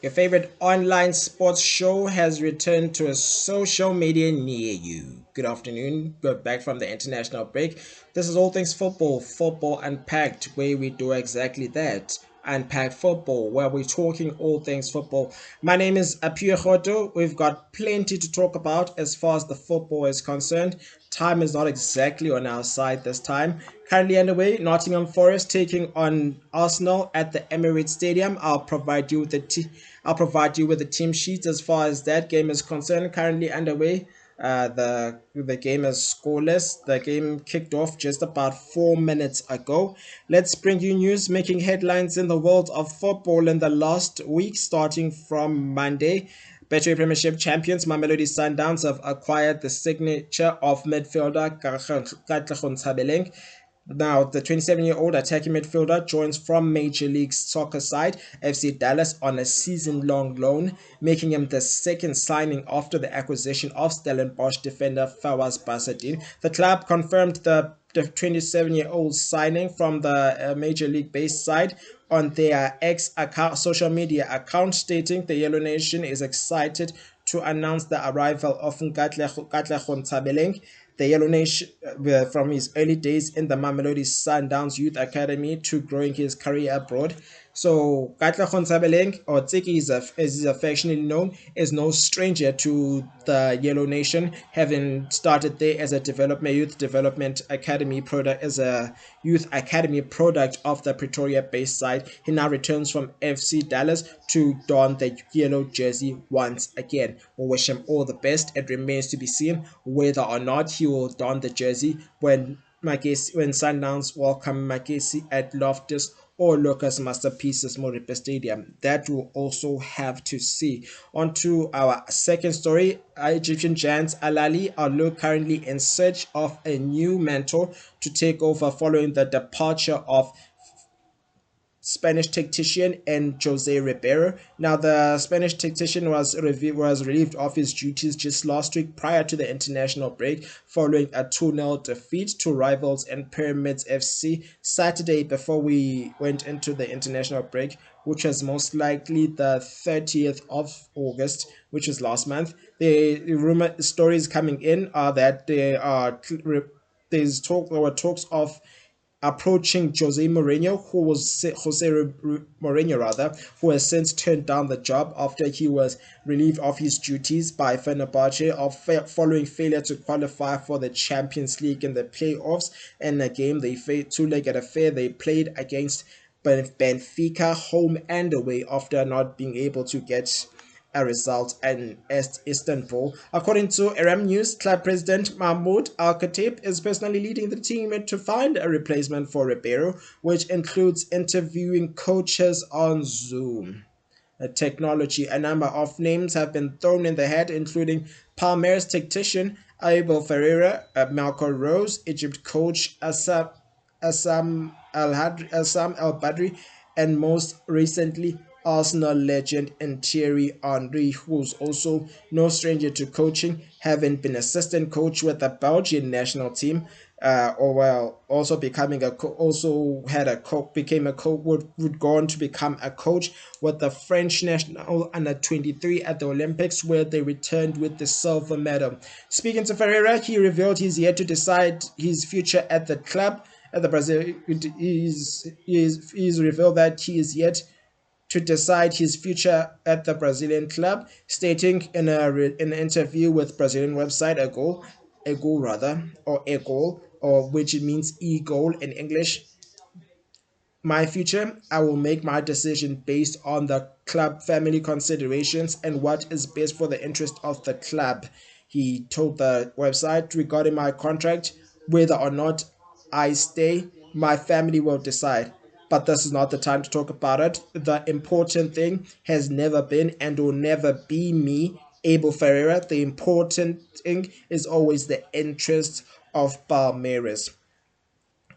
Your favorite online sports show has returned to a social media near you. Good afternoon. We're back from the international break. This is All Things Football, Football Unpacked, where we do exactly that. Unpack football, where we're talking all things football. My name is Apiwe. We've got plenty to talk about as far as the football is concerned. Time is not exactly on our side this time. Currently underway, Nottingham Forest taking on Arsenal at the Emirates Stadium. I'll provide you with the team sheets as far as that game is concerned. Currently underway. The game is scoreless. The game kicked off just about 4 minutes ago. Let's bring you news making headlines in the world of football in the last week, starting from Monday. Betway Premiership champions Mamelodi Sundowns have acquired the signature of midfielder Katlehong Tshabeleng. Now, the 27-year-old attacking midfielder joins from Major League Soccer side FC Dallas on a season-long loan, making him the second signing after the acquisition of Stellenbosch defender Fawaz Basadin. The club confirmed the 27-year-old signing from the Major League base side on their X account, social media account, stating the Yellow Nation is excited to announce the arrival of Katlehong Tshabeleng, the Yellow Nation, from his early days in the Mamelodi Sundowns Youth Academy to growing his career abroad. So Katlehong Tshabeleng, or Tsiki as he's affectionately known, is no stranger to the Yellow Nation, having started there as a youth development academy product, as a youth academy product of the Pretoria-based side. He now returns from FC Dallas to don the yellow jersey once again. We wish him all the best. It remains to be seen whether or not he will don the jersey when Sundowns welcome Makesi at Loftus or Lucas Masterpieces Moripe Stadium. That will also have to see. On to our second story. Egyptian giants Al Ahly are currently in search of a new mentor to take over following the departure of Spanish tactician and Jose Ribeiro. Now, the Spanish tactician was relieved of his duties just last week prior to the international break following a 2-0 defeat to rivals and Pyramids FC Saturday before we went into the international break, which was most likely the 30th of August, which was last month. The rumor stories coming in are that there were talks of approaching Jose Mourinho rather, who has since turned down the job after he was relieved of his duties by Fenerbahce following failure to qualify for the Champions League in the playoffs, in a game two-legged affair they played against Benfica home and away after not being able to get a result in Istanbul. According to Aram News, club president Mahmoud Al-Khatib is personally leading the team to find a replacement for Ribeiro, which includes interviewing coaches on Zoom. Technology. A number of names have been thrown in the hat, including Palmeiras tactician Abel Ferreira, Malco Rose, Egypt coach Assam Al-Badri, and most recently Arsenal legend and Thierry Henry, who's also no stranger to coaching, having been assistant coach with the Belgian national team, also becoming a became a coach, would go on to become a coach with the French national under 23 at the Olympics, where they returned with the silver medal. Speaking to Ferreira, he revealed he's yet to decide his future at the club. At the Brazil, he's revealed that he is yet to decide his future at the Brazilian club, stating in an interview with Brazilian website a goal, or which it means e-goal in English. My future, I will make my decision based on the club family considerations and what is best for the interest of the club. He told the website, regarding my contract, whether or not I stay, my family will decide. But this is not the time to talk about it. The important thing has never been and will never be me, Abel Ferreira. The important thing is always the interest of Palmeiras.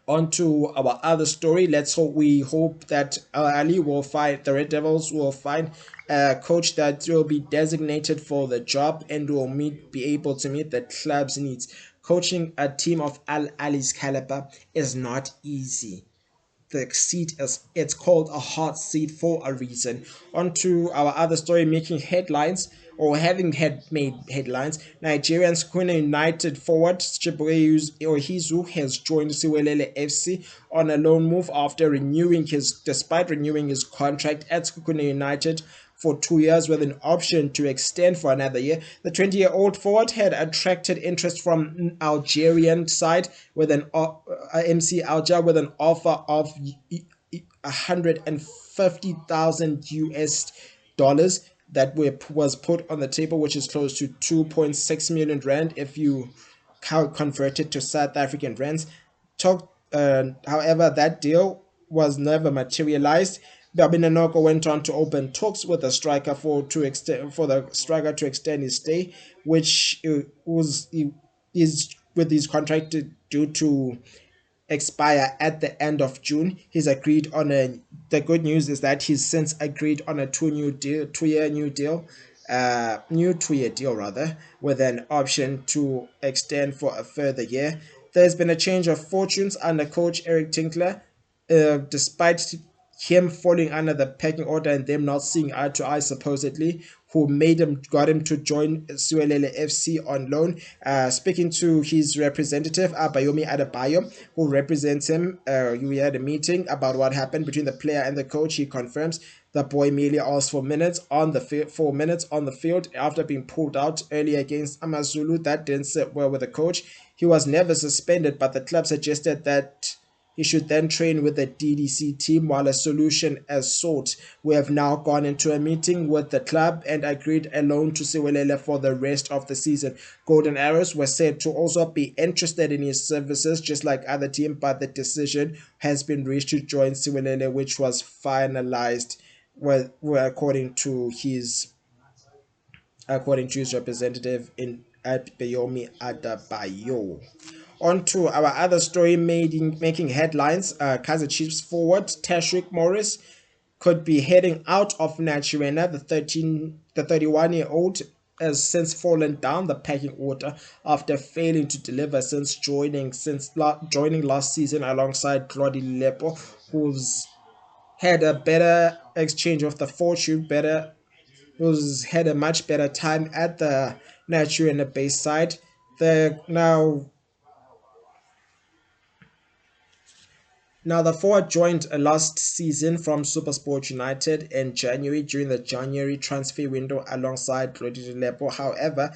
On to our other story. We hope that Al Ahly will find the Red Devils will find a coach that will be designated for the job and will be able to meet the club's needs. Coaching a team of Al Ahly's caliber is not easy. the seat is it's called a hot seat for a reason. On to our other story making headlines or having had made headlines. Nigerian Queen United forward Chibueyu Ohizu has joined Siwelele FC on a loan move after despite renewing his contract at Queen United for 2 years with an option to extend for another year. The 20-year-old forward had attracted interest from Algerian side with an MC Alger with an offer of 150,000 US dollars that was put on the table, which is close to 2.6 million rand if you convert it to South African rands. However, that deal was never materialized. Babinanoko went on to open talks with the striker for the striker to extend his stay, which is with his contract due to expire at the end of June. He's agreed on a. The good news is that he's since agreed on a 2-year new deal, new 2-year deal rather, with an option to extend for a further year. There's been a change of fortunes under coach Eric Tinkler, despite him falling under the pecking order and them not seeing eye to eye supposedly, who got him to join Suelele FC on loan. Speaking to his representative Abayomi Adebayo, who represents him, we had a meeting about what happened between the player and the coach. He confirms the boy merely asked for minutes on the field, 4 minutes on the field after being pulled out earlier against Amazulu. That didn't sit well with the coach. He was never suspended, but the club suggested that he should then train with the DDC team while a solution is sought. We have now gone into a meeting with the club and agreed a loan to Siwelele for the rest of the season. Golden Arrows were said to also be interested in his services, just like other teams, but the decision has been reached to join Siwelele, which was finalized according to his representative in at Bayomi Adabayo. On to our other story making headlines. Kaizer Chiefs forward Tashrick Morris could be heading out of Nigeria. The 31-year-old has since fallen down the pecking order after failing to deliver since joining last season alongside Claudio Lepo, who's had a better exchange of the fortune, who's had a much better time at the Nigerian base side. The Now, the forward joined last season from SuperSport United in January during the January transfer window alongside Claudio Lepo. However,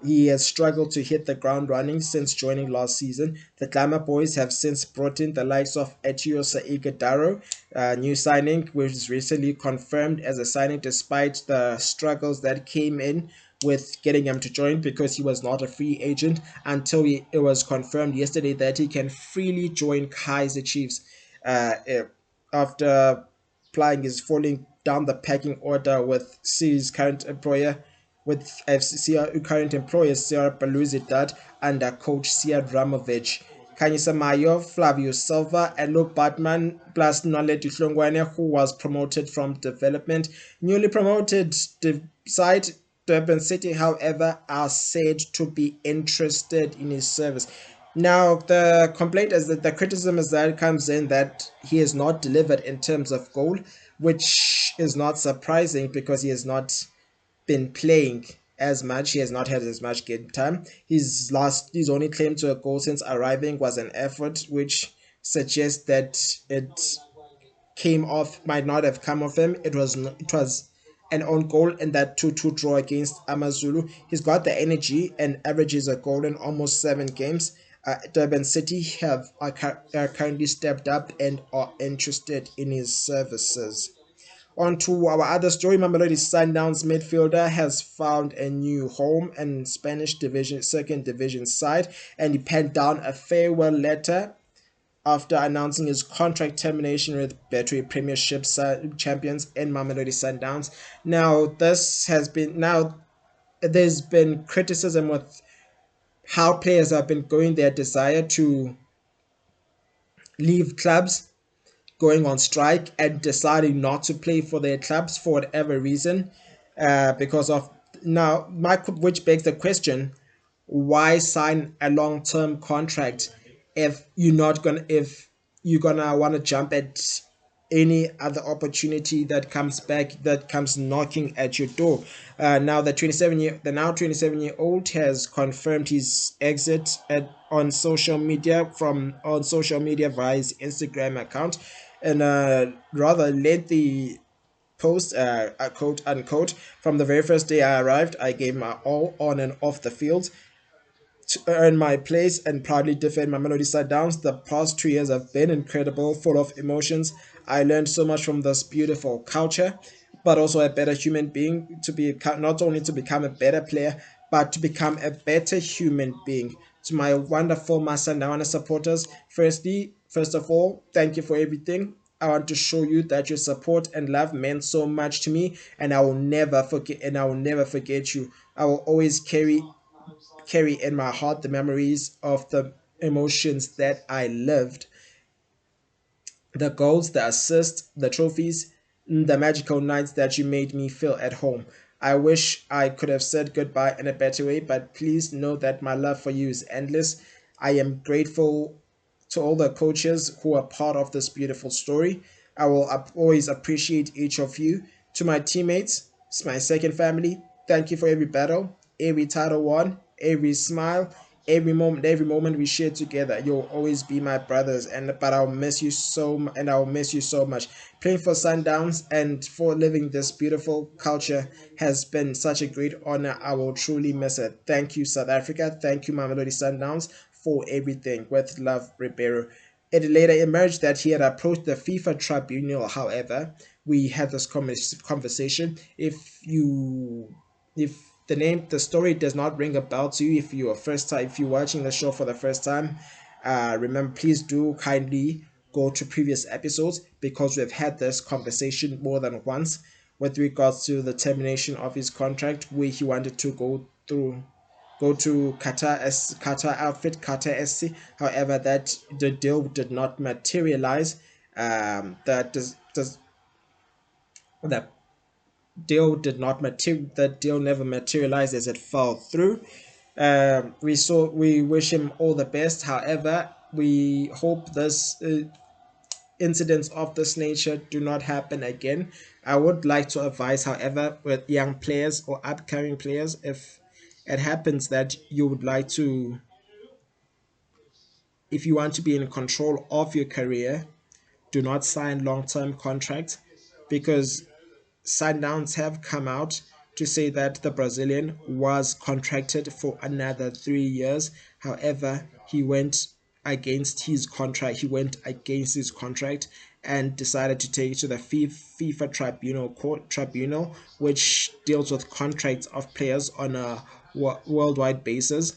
he has struggled to hit the ground running since joining last season. The Glamour Boys have since brought in the likes of Etiosa Ighodaro, a new signing, which was recently confirmed as a signing despite the struggles that came in with getting him to join because he was not a free agent until it was confirmed yesterday that he can freely join Kaizer Chiefs uh, after applying his falling down the pecking order with C's current employer, with FC's current employer Sierra Belouizdad under coach Siad Ramovic. Kanyisa Mayo, Flavio Silva, and Luke Batman, plus Noledi Hlongwane, who was promoted from development. Newly promoted side Durban City, however, are said to be interested in his service. Now, the complaint is that the criticism is that it comes in that he has not delivered in terms of goal, which is not surprising because he has not been playing as much. He has not had as much game time. His only claim to a goal since arriving was an effort, which suggests that it might not have come off him. It was an own goal in that 2-2 draw against Amazulu. He's got the energy and averages a goal in almost 7 games. Durban City are currently stepped up and are interested in his services. On to our other story, Mamelodi Sundowns midfielder has found a new home in Spanish division, second division side, and he penned down a farewell letter after announcing his contract termination with Betway Premiership champions in Mamelodi Sundowns. There's been criticism with how players have been going their desire to leave clubs, going on strike and deciding not to play for their clubs for whatever reason, because of which begs the question: why sign a long-term contract if you're not gonna if you're gonna want to jump at any other opportunity that comes knocking at your door. Now the now 27-year old has confirmed his exit on social media via his Instagram account, and rather lengthy post, quote unquote, from the very first day I arrived, I gave my all on and off the field to earn my place and proudly defend my Melody Side Downs. The past 2 years have been incredible, full of emotions. I learned so much from this beautiful culture, but also a better human being to be not only to become a better player, but to become a better human being. To my wonderful Masandawana supporters, first of all, thank you for everything. I want to show you that your support and love meant so much to me, and I will never forget you. I will always carry in my heart the memories of the emotions that I lived, the goals, the assists, the trophies, the magical nights that you made me feel at home. I wish I could have said goodbye in a better way, but please know that my love for you is endless. I am grateful to all the coaches who are part of this beautiful story. I will always appreciate each of you. To my teammates, it's my second family. Thank you for every battle, every title won, every smile, every moment we share together. You'll always be my brothers, but I'll miss you and I'll miss you so much. Playing for Sundowns and for living this beautiful culture has been such a great honor. I will truly miss it. Thank you, South Africa. Thank you, my Melody Sundowns, for everything. With love, Ribeiro. It later emerged that he had approached the FIFA tribunal. However, we had this conversation. If the story does not ring a bell to you, if you're watching the show for the first time, remember, please do kindly go to previous episodes, because we've had this conversation more than once with regards to the termination of his contract, where he wanted to go to Qatar SC. However, that the deal did not materialize. That deal never materialized as it fell through. We wish him all the best. However, we hope this incidents of this nature do not happen again. I would like to advise, however, with young players or upcoming players, it happens that you would like to, if you want to be in control of your career, do not sign long-term contracts, because Sundowns have come out to say that the Brazilian was contracted for another 3 years. However, he went against his contract and decided to take it to the FIFA tribunal, which deals with contracts of players on a worldwide basis.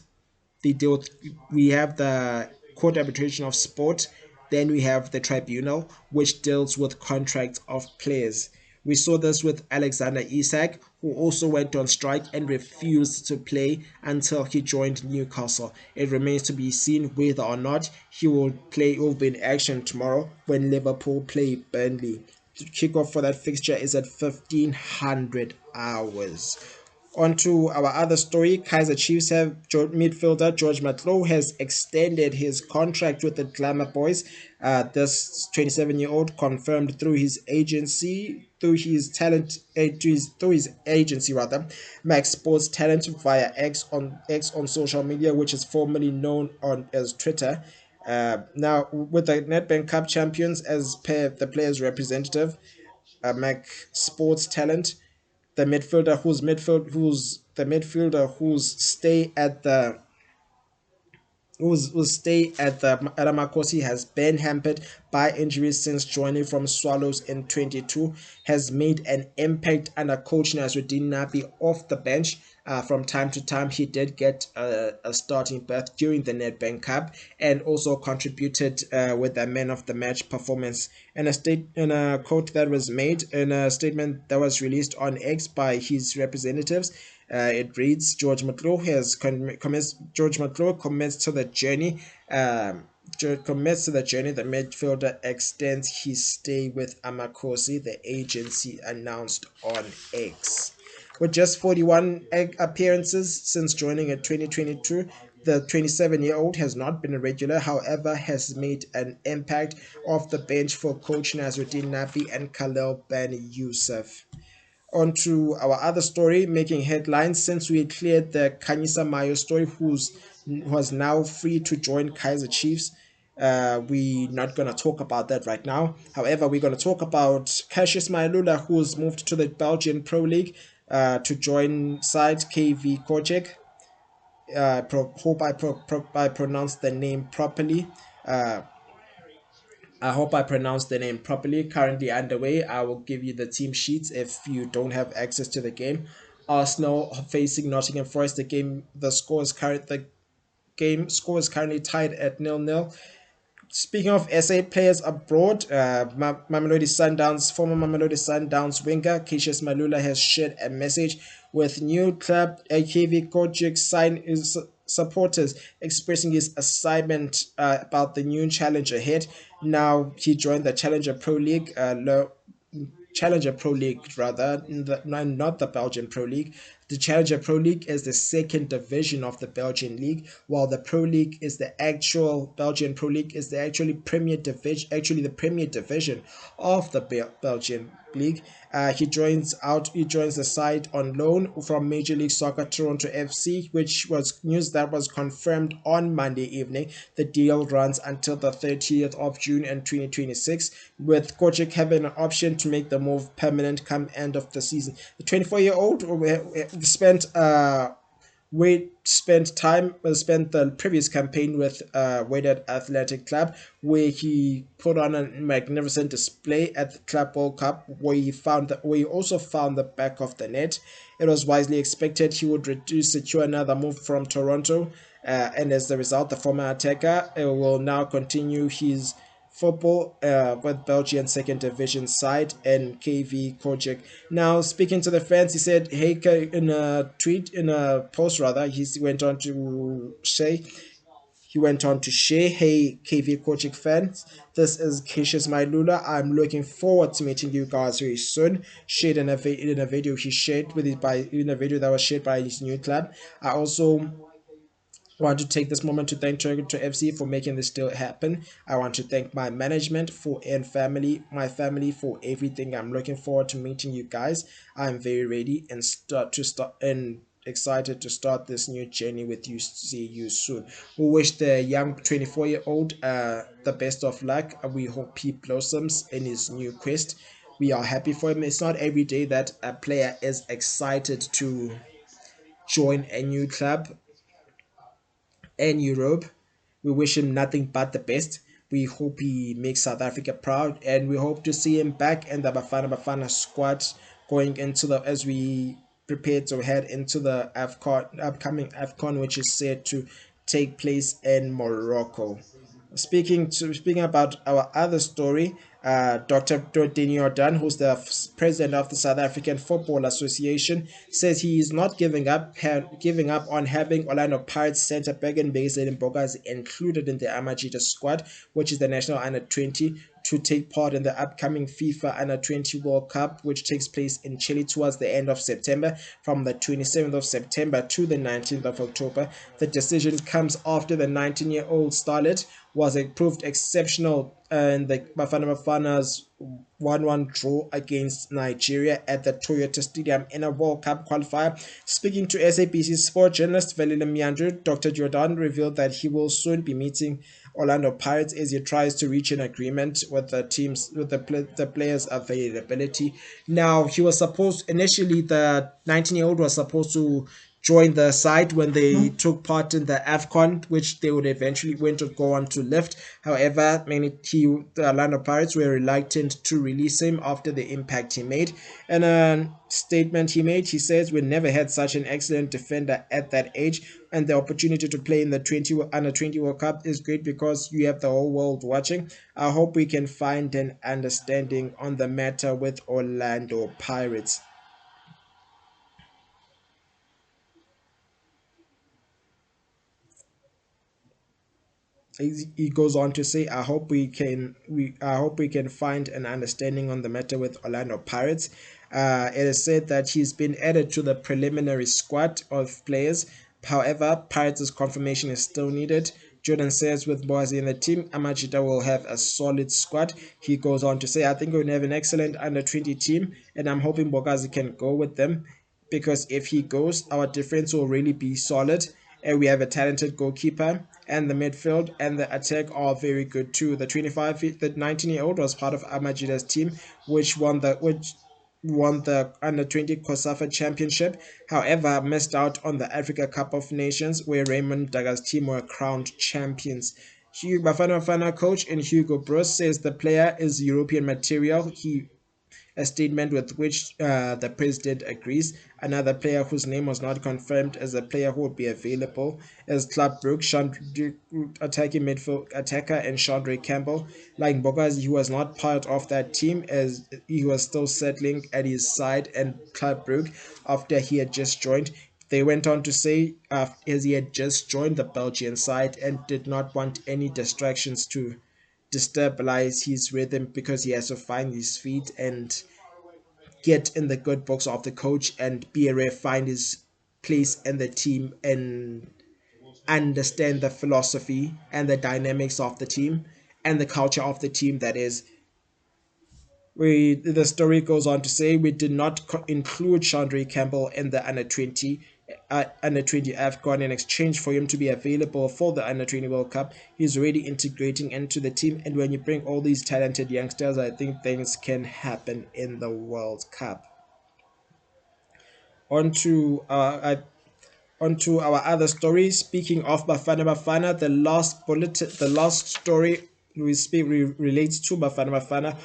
They deal with, we have the court arbitration of sport, then we have the tribunal, which deals with contracts of players. We saw this with Alexander Isak, who also went on strike and refused to play until he joined Newcastle. It remains to be seen whether or not he will be in action tomorrow when Liverpool play Burnley. The kickoff for that fixture is at 1500 hours. On to our other story, Kaiser Chiefs have midfielder George Matlow has extended his contract with the Glamour Boys. This 27-year-old confirmed through his agency rather, Max Sports Talent via X on social media, which is formerly known on as Twitter. Now, with the Nedbank Cup champions as per the player's representative, Mac Sports Talent, the midfielder whose stay at the Adamakosi has been hampered by injuries since joining from Swallows in 22, has made an impact under coach Nasruddin Nabi off the bench. From time to time, he did get a starting berth during the Nedbank Cup and also contributed with a man of the match performance. In a quote that was made in a statement that was released on X by his representatives, it reads, George McClure commits to the journey. Commits to the journey. The midfielder extends his stay with Amakosi, the agency announced on X. With just 41 appearances since joining in 2022, The 27-year-old has not been a regular, however, has made an impact off the bench for coach Nasruddin Nabi and Khalil Ben Youssef. On to our other story making headlines since we cleared the Kanyisa Mayo story, who was now free to join Kaiser Chiefs. We're not going to talk about that right now. However, we're going to talk about Cassius Mailula, who's moved to the Belgian Pro League to join side KV Kojek. Hope I pronounced the name properly. Uh, I hope I pronounced the name properly. Currently underway. I will give you the team sheets if you don't have access to the game. Arsenal facing Nottingham Forest. The game score is currently tied at 0-0. Speaking of SA players abroad, Mamelodi Sundowns, former Mamelodi Sundowns winger Cassius Malula has shared a message with new club AKV Kojik sign his supporters, expressing his excitement about the new challenge ahead. Now he joined the Challenger Pro League, Challenger Pro League rather, not the Belgian Pro League. The Challenger Pro League is the second division of the Belgian league, while the Pro League is the actual Belgian Pro League is the actually premier division, actually the premier division of the Belgian league. He joins the side on loan from Major League Soccer Toronto FC, which was news that was confirmed on Monday evening. The deal runs until the 30th of June in 2026, with Kojik having an option to make the move permanent come end of the season. The 24-year-old spent Wade spent the previous campaign with Wydad Athletic Club, where he put on a magnificent display at the Club World Cup, where he also found the back of the net. It was wisely expected he would secure another move from Toronto, and as a result, the former attacker will now continue his football with Belgian second division side and KV Kojik. Now, speaking to the fans, he said, "Hey," in a post rather, he went on to share, "Hey, KV Kojik fans, this is Cassius Mailula. I'm looking forward to meeting you guys very soon." Shared in a video he shared with it by in a video that was shared by his new club. I also want to take this moment to thank Toronto FC for making this deal happen. I want to thank my management my family for everything. I'm looking forward to meeting you guys. I'm very ready and excited to start this new journey with you. See you soon. We wish the young 24-year-old the best of luck. We hope he blossoms in his new quest. We are happy for him. It's not every day that a player is excited to join a new club and Europe. We wish him nothing but the best. We hope he makes South Africa proud, and we hope to see him back in the Bafana squad going into the as we prepare to head into the upcoming AFCON, which is set to take place in Morocco. Speaking about our other story, Dr. Dodini Odan, who's the president of the South African Football Association, says he is not giving up on having Orlando Pirates centre back and Mbekiseni Mbokazi included in the Amajita squad, which is the national under 20, to take part in the upcoming FIFA Under 20 World Cup, which takes place in Chile towards the end of September, from the 27th of September to the 19th of October. The decision comes after the 19-year-old starlet was proved exceptional in the Bafana's 1-1 draw against Nigeria at the Toyota Stadium in a World Cup qualifier. Speaking to SABC sport journalist Velile Miyandru, Dr. Jordan revealed that he will soon be meeting Orlando Pirates as he tries to reach an agreement with the players' availability. Now, he was supposed initially the 19-year-old was supposed to join the side when they took part in the AFCON, which they would eventually went to go on to lift. However, the Orlando Pirates were reluctant to release him after the impact he made. In a statement he made, he says, "We never had such an excellent defender at that age, and the opportunity to play in the Under 20 World Cup is great because you have the whole world watching. I hope we can find an understanding on the matter with Orlando Pirates." He goes on to say, I hope we can find an understanding on the matter with Orlando Pirates." It is said that he's been added to the preliminary squad of players However, Pirates' confirmation is still needed. Jordan says with Boise in the team, Amachita will have a solid squad. He goes on to say, I think we're going to have an excellent under 20 team, and I'm hoping Bogazi can go with them because if he goes, our defense will really be solid. And we have a talented goalkeeper, and the midfield and the attack are very good too. The 19-year-old was part of Amachita's team, which won the under 20 COSAFA Championship, however, missed out on the Africa Cup of Nations, where Raymond Daga's team were crowned champions. Hugh Bafana Bafana coach and Hugo Broos says the player is European material. A statement with which the president agrees. Another player whose name was not confirmed as a player who would be available is Club Brugge, attacking midfield attacker, and Chandre Campbell. Like Bogazi, he was not part of that team as he was still settling at his side and Club Brugge after he had just joined. They went on to say, as he had just joined the Belgian side and did not want any distractions to destabilize his rhythm because he has to find his feet and get in the good books of the coach and be able to find his place in the team and understand the philosophy and the dynamics of the team and the culture of the team. That is, the story goes on to say we did not include Chandre Campbell in the under 20 AFCON in exchange for him to be available for the under 20 World Cup. He's already integrating into the team, and when you bring all these talented youngsters, I think things can happen in the World Cup. On to onto our other story. Speaking of Bafana Bafana, the last story relates to Bafana Bafana,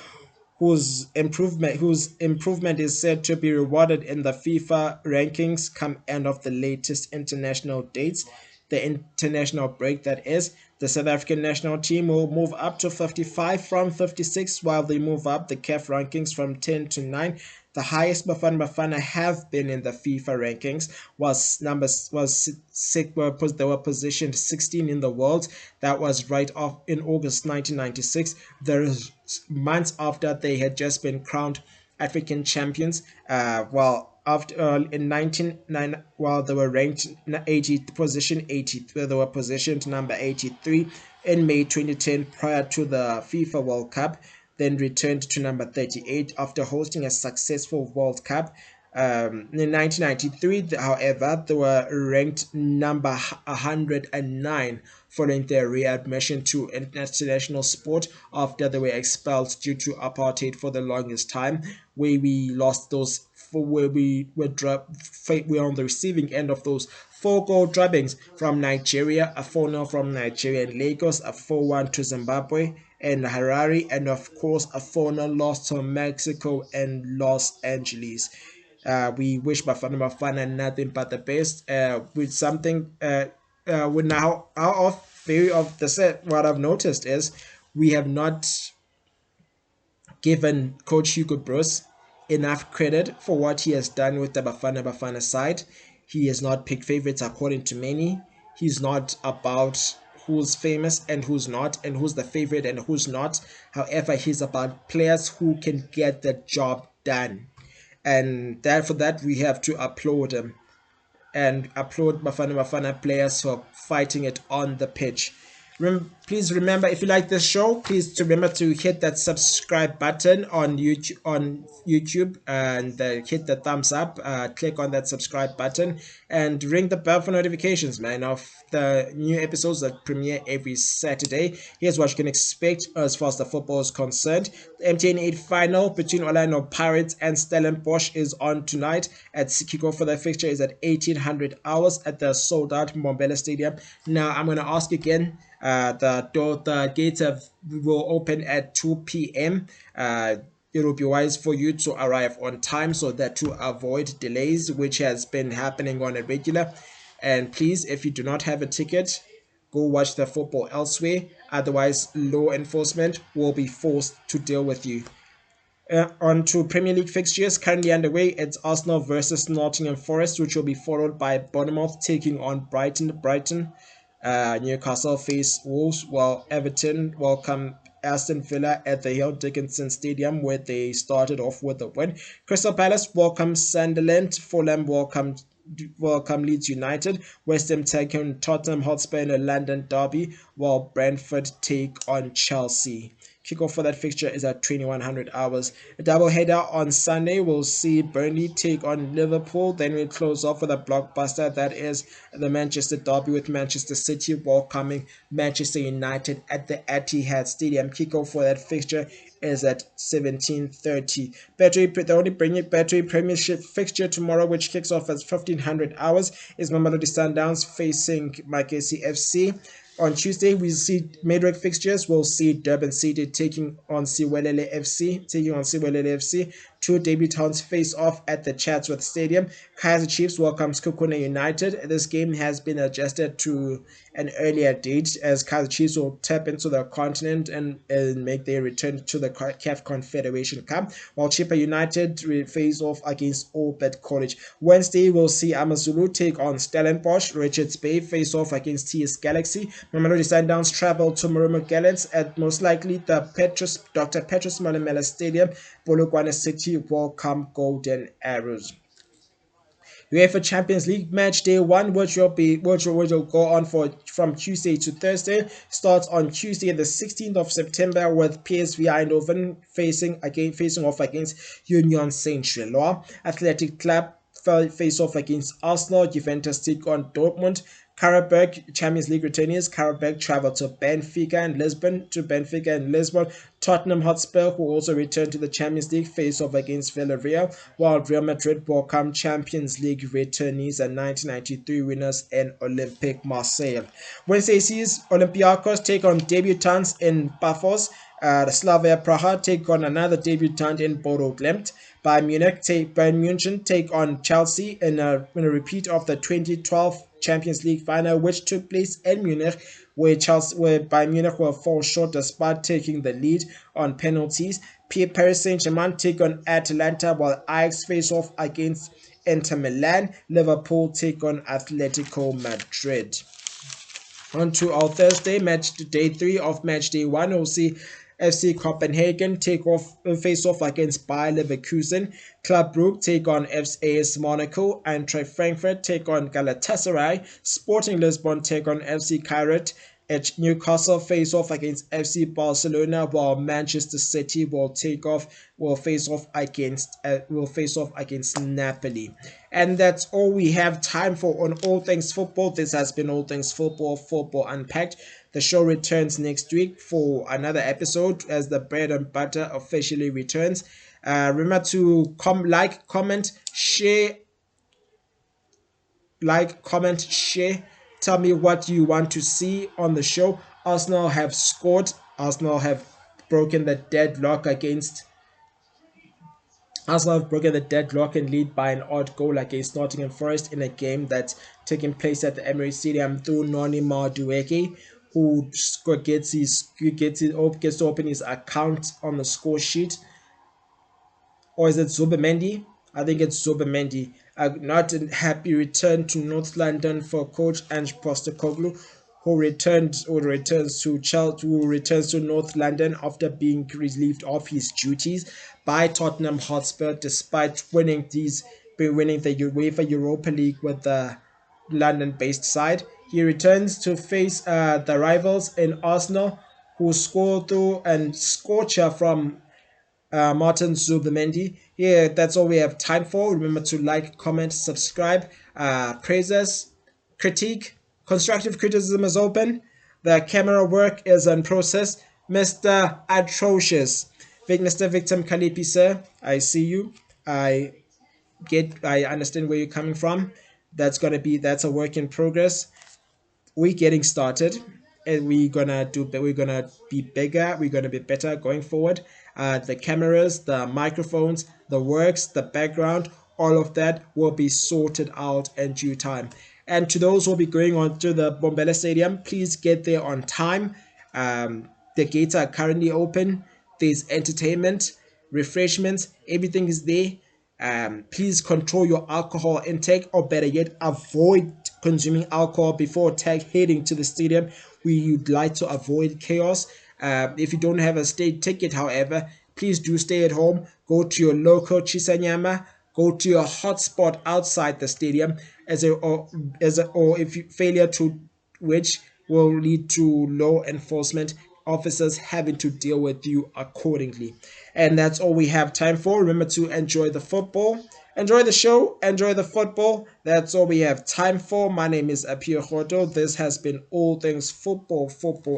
whose improvement is said to be rewarded in the FIFA rankings come end of the latest international dates, the international break that is. The South African national team will move up to 55 from 56, while they move up the CAF rankings from 10 to 9. The highest Bafana Bafana have been in the FIFA rankings was numbers was six, they were positioned 16 in the world. That was right off in August 1996. There is months after they had just been crowned African champions. While after in 1999, while they were ranked 80 position 80, they were positioned number 83 in May 2010 prior to the FIFA World Cup, then returned to number 38 after hosting a successful World Cup. In 1993, however, they were ranked number 109 following their readmission to international sport after they were expelled due to apartheid for the longest time, where we lost those where we were on the receiving end of those 4 goal drubbings from Nigeria, a 4-0 from Nigeria and Lagos, a 4-1 to Zimbabwe and Harare, and of course a 4-0 loss to Mexico and Los Angeles. We wish Bafana Bafana nothing but the best. With something, with now out of very of the set, what I've noticed is we have not given Coach Hugo Broos enough credit for what he has done with the Bafana Bafana side. He has not picked favorites according to many. He's not about who's famous and who's not, and who's the favorite and who's not. However, he's about players who can get the job done. And that for that we have to applaud him and applaud Bafana Bafana players for fighting it on the pitch. Please remember, if you like this show, please remember to hit that subscribe button on YouTube and hit the thumbs up. Click on that subscribe button and ring the bell for notifications, man, of the new episodes that premiere every Saturday. Here's what you can expect as far as the football is concerned. The MTN 8 final between Orlando Pirates and Stellenbosch is on tonight at kickoff for the fixture is at 1800 hours at the sold out Mbombela Stadium. Now I'm going to ask again. The gates will open at 2 p.m. It will be wise for you to arrive on time so that to avoid delays, which has been happening on a regular. And please, if you do not have a ticket, go watch the football elsewhere. Otherwise, law enforcement will be forced to deal with you. On to Premier League fixtures currently underway. It's Arsenal versus Nottingham Forest, which will be followed by Bournemouth taking on Brighton. Newcastle face Wolves, while Everton welcome Aston Villa at the Hill Dickinson Stadium, where they started off with a win. Crystal Palace welcome Sunderland. Fulham welcome welcome Leeds United. West Ham take on Tottenham Hotspur in a London derby, while Brentford take on Chelsea. Kickoff for that fixture is at 2100 hours. A double header on Sunday will see Burnley take on Liverpool. Then we close off with a blockbuster that is the Manchester derby with Manchester City welcoming Manchester United at the Etihad Stadium. Kickoff for that fixture is at 17:30. The only Battery Premiership fixture tomorrow, which kicks off at 1500 hours, is Mamelodi Sundowns facing Magesi FC. On Tuesday, we see midweek fixtures. We'll see Durban City taking on Siwelele FC. Two debutants face off at the Chatsworth Stadium. Kaizer Chiefs welcomes Kukuna United. This game has been adjusted to an earlier date as Kaizer Chiefs will tap into the continent and make their return to the CAF Confederation Cup, while Chippa United face off against Orbit College. Wednesday, we'll see Amazulu take on Stellenbosch. Richards Bay face off against TS Galaxy. Mamelodi Sundowns travel to Marumo Gallants at most likely the Dr. Petrus Malamela Stadium. Polokwane City welcome Golden Arrows. UEFA Champions League match day 1, which will go on from Tuesday to Thursday, starts on Tuesday the 16th of September with PSV Eindhoven facing off against Union Saint-Gilloise. Athletic Club face off against Arsenal. Juventus take on Dortmund. Karabakh Champions League returnees. Karabakh travel to Benfica and Lisbon. Tottenham Hotspur, who also return to the Champions League, face off against Villarreal, while Real Madrid welcome Champions League returnees and 1993 winners in Olympique Marseille. Wednesday sees Olympiacos take on debutants in Pafos. Slavia Praha take on another debutant in Bodo Glimt. Bayern Munich take on Chelsea in a repeat of the 2012 Champions League final, which took place in Munich, where Bayern Munich will fall short despite taking the lead on penalties. Paris Saint-Germain take on Atalanta, while Ajax face off against Inter Milan. Liverpool take on Atletico Madrid. On to our Thursday match, day 3 of match day 1, we'll see FC Copenhagen face off against Bayer Leverkusen. Club Brugge take on AS Monaco. Eintracht Frankfurt take on Galatasaray. Sporting Lisbon take on FC Kairat. Newcastle face off against FC Barcelona, while Manchester City will face off against Napoli. And that's all we have time for on All Things Football. This has been All Things Football Unpacked. The show returns next week for another episode as the bread and butter officially returns. Remember to comment, share. Tell me what you want to see on the show. Arsenal have scored. Arsenal have broken the deadlock and lead by an odd goal against Nottingham Forest in a game that's taking place at the Emirates Stadium through Noni Madueke, who gets to open his account on the score sheet. Or is it Zubimendi? I think it's Zubimendi. Not a happy return to North London for coach Ange Postecoglou, who returns to North London after being relieved of his duties by Tottenham Hotspur, despite winning the UEFA Europa League with the London-based side. He returns to face the rivals in Arsenal, who score through and scorcher from Martin Zubimendi. Yeah, that's all we have time for. Remember to like, comment, subscribe. Praises, critique, constructive criticism is open. The camera work is in process. Mr. Atrocious, Mr. Victim Kalipi, sir, I see you. I understand where you're coming from. That's a work in progress. We're getting started, and we're gonna be bigger. We're gonna be better going forward. The cameras, the microphones, the works, the background, all of that will be sorted out in due time. And to those who will be going on to the Bombela Stadium, please get there on time. The gates are currently open. There's entertainment, refreshments, everything is there. Please control your alcohol intake, or better yet, avoid consuming alcohol before heading to the stadium. We would like to avoid chaos. If you don't have a state ticket, however, please do stay at home. Go to your local Chisanyama, go to a hotspot outside the stadium or if you failure to which will lead to law enforcement officers having to deal with you accordingly. And that's all we have time for. Remember to enjoy the football, enjoy the show, enjoy the football. That's all we have time for. My name is Apiwe. This has been All Things Football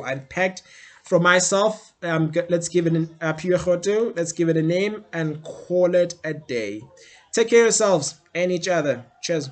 Unpacked. From myself, let's give it let's give it a name and call it a day. Take care of yourselves and each other. Cheers.